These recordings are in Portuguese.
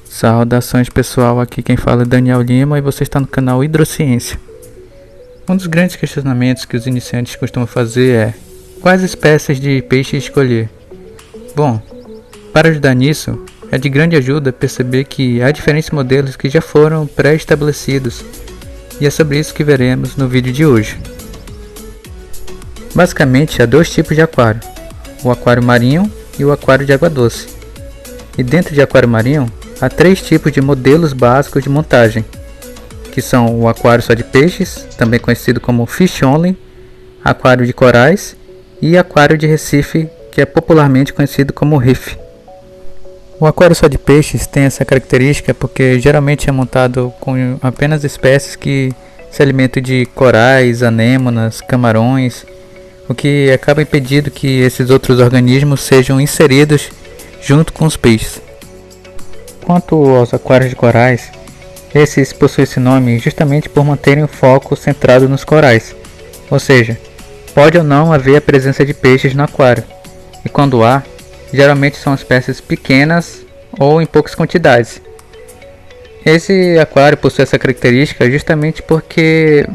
Saudações pessoal, aqui quem fala é Daniel Lima e você está no canal Hidrociência. Um dos grandes questionamentos que os iniciantes costumam fazer é: quais espécies de peixe escolher? Bom, para ajudar nisso, é de grande ajuda perceber que há diferentes modelos que já foram pré-estabelecidos, e é sobre isso que veremos no vídeo de hoje. Basicamente há dois tipos de aquário: o aquário marinho e o aquário de água doce. E dentro de aquário marinho há três tipos de modelos básicos de montagem, que são o aquário só de peixes, também conhecido como Fish Only, aquário de corais e aquário de recife, que é popularmente conhecido como Reef. O aquário só de peixes tem essa característica porque geralmente é montado com apenas espécies que se alimentam de corais, anêmonas, camarões, o que acaba impedindo que esses outros organismos sejam inseridos junto com os peixes. Quanto aos aquários de corais, esses possuem esse nome justamente por manterem o foco centrado nos corais, ou seja, pode ou não haver a presença de peixes no aquário, e quando há, geralmente são espécies pequenas ou em poucas quantidades. Esse aquário possui essa característica justamente porque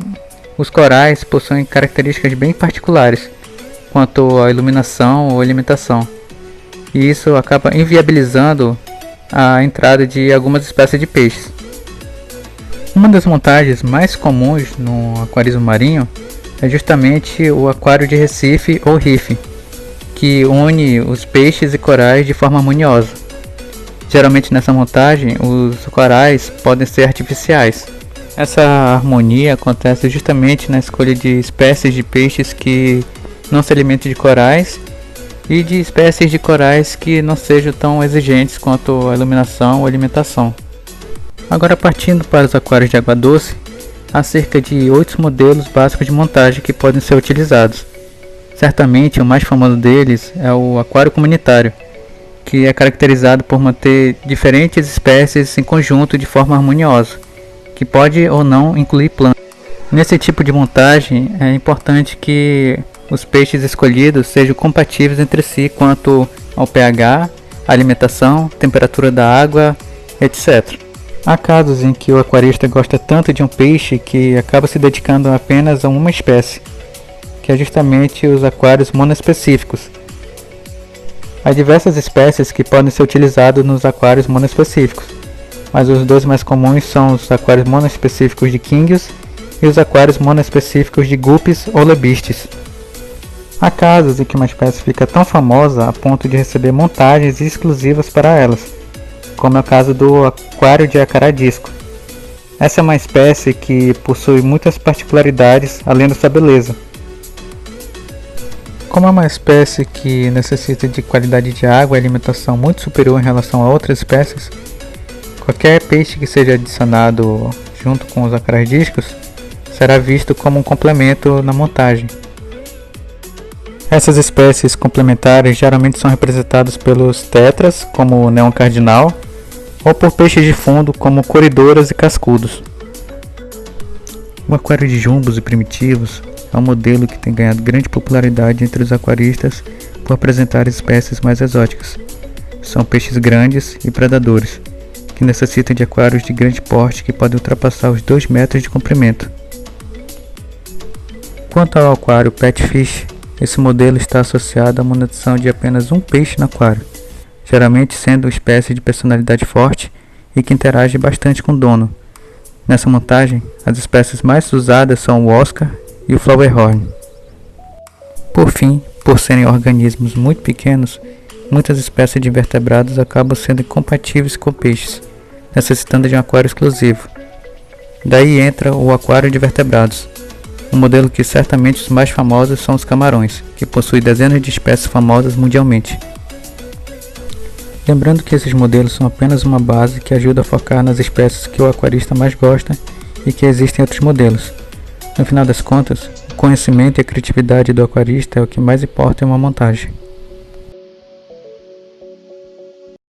os corais possuem características bem particulares quanto à iluminação ou alimentação, e isso acaba inviabilizando a entrada de algumas espécies de peixes. Uma das montagens mais comuns no aquarismo marinho é justamente o aquário de recife ou reef, que une os peixes e corais de forma harmoniosa. Geralmente nessa montagem os corais podem ser artificiais. Essa harmonia acontece justamente na escolha de espécies de peixes que não se alimentam de corais e de espécies de corais que não sejam tão exigentes quanto a iluminação ou alimentação. Agora, partindo para os aquários de água doce, há cerca de 8 modelos básicos de montagem que podem ser utilizados. Certamente o mais famoso deles é o aquário comunitário, que é caracterizado por manter diferentes espécies em conjunto de forma harmoniosa, que pode ou não incluir plantas. Nesse tipo de montagem é importante que os peixes escolhidos sejam compatíveis entre si quanto ao pH, alimentação, temperatura da água, etc. Há casos em que o aquarista gosta tanto de um peixe que acaba se dedicando apenas a uma espécie, que é justamente os aquários monoespecíficos. Há diversas espécies que podem ser utilizadas nos aquários monoespecíficos, mas os dois mais comuns são os aquários monoespecíficos de Kingios e os aquários monoespecíficos de Guppies ou Lebistes. Há casos em que uma espécie fica tão famosa a ponto de receber montagens exclusivas para elas, como é o caso do aquário de acaradisco. Essa é uma espécie que possui muitas particularidades além da sua beleza. Como é uma espécie que necessita de qualidade de água e alimentação muito superior em relação a outras espécies, qualquer peixe que seja adicionado junto com os acaradiscos será visto como um complemento na montagem. Essas espécies complementares geralmente são representadas pelos tetras, como o neon cardinal, ou por peixes de fundo, como coridoras e cascudos. O aquário de jumbos e primitivos é um modelo que tem ganhado grande popularidade entre os aquaristas por apresentar espécies mais exóticas. São peixes grandes e predadores, que necessitam de aquários de grande porte que podem ultrapassar os 2 metros de comprimento. Quanto ao aquário Pet Fish, esse modelo está associado à montação de apenas um peixe no aquário, geralmente sendo uma espécie de personalidade forte e que interage bastante com o dono. Nessa montagem, as espécies mais usadas são o Oscar e o Flowerhorn. Por fim, por serem organismos muito pequenos, muitas espécies de invertebrados acabam sendo incompatíveis com peixes, necessitando de um aquário exclusivo. Daí entra o aquário de vertebrados. Um modelo que certamente os mais famosos são os camarões, que possuem dezenas de espécies famosas mundialmente. Lembrando que esses modelos são apenas uma base que ajuda a focar nas espécies que o aquarista mais gosta e que existem outros modelos. No final das contas, o conhecimento e a criatividade do aquarista é o que mais importa em uma montagem.